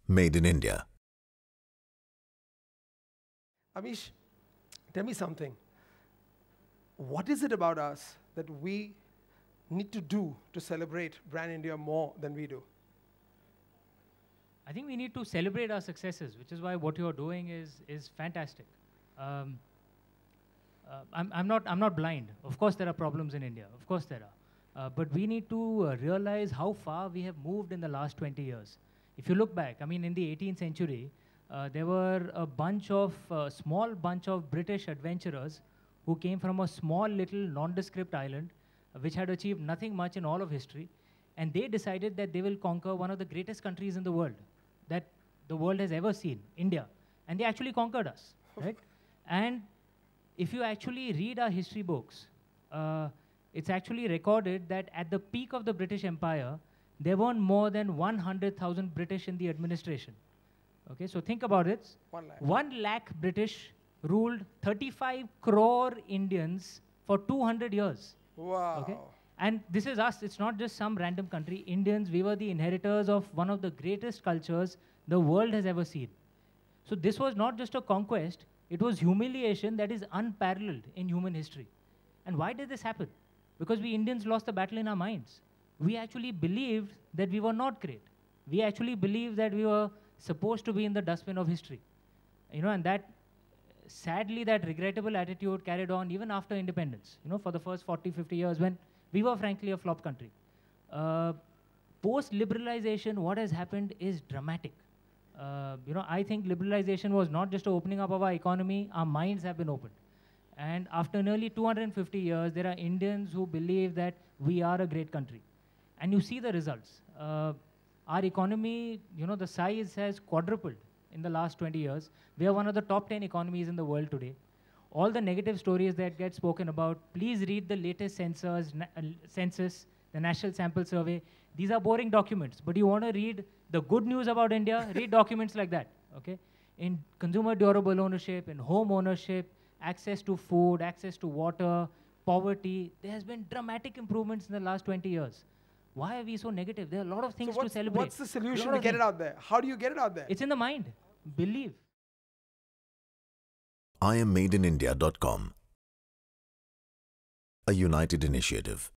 made in India. Amish, tell me something. What is it about us that we need to do to celebrate Brand India more than we do? I think we need to celebrate our successes, which is why what you're doing is fantastic. I'm not blind. Of course, there are problems in India. Of course, there are. But we need to realize how far we have moved in the last 20 years. If you look back, I mean, in the 18th century, there were a small bunch of British adventurers who came from a small little nondescript island, which had achieved nothing much in all of history. And they decided that they will conquer one of the greatest countries in the world that the world has ever seen, India. And they actually conquered us, right? And if you actually read our history books, it's actually recorded that at the peak of the British Empire, there weren't more than 100,000 British in the administration. Okay, so think about it. 1 lakh. 1 lakh British ruled 35 crore Indians for 200 years. Wow. Okay? And this is us. It's not just some random country. Indians, we were the inheritors of one of the greatest cultures the world has ever seen. So this was not just a conquest. It was humiliation that is unparalleled in human history. And why did this happen? Because we Indians lost the battle in our minds. We actually believed that we were not great. We actually believed that we were supposed to be in the dustbin of history. You know, and that, sadly, that regrettable attitude carried on even after independence, you know, for the first 40, 50 years when we were frankly a flop country. Post-liberalization, what has happened is dramatic. You know, I think liberalization was not just an opening up of our economy, our minds have been opened. And after nearly 250 years, there are Indians who believe that we are a great country. And you see the results. Our economy, you know, the size has quadrupled in the last 20 years. We are one of the top 10 economies in the world today. All the negative stories that get spoken about, please read the latest census, the National Sample Survey. These are boring documents, but you want to read the good news about India, read documents like that, okay? In consumer durable ownership, in home ownership, access to food, access to water, poverty, there has been dramatic improvements in the last 20 years. Why are we so negative? There are a lot of things to celebrate. What's the solution to get it out there? How do you get it out there? It's in the mind. Believe. IamMadeInIndia.com, a united initiative.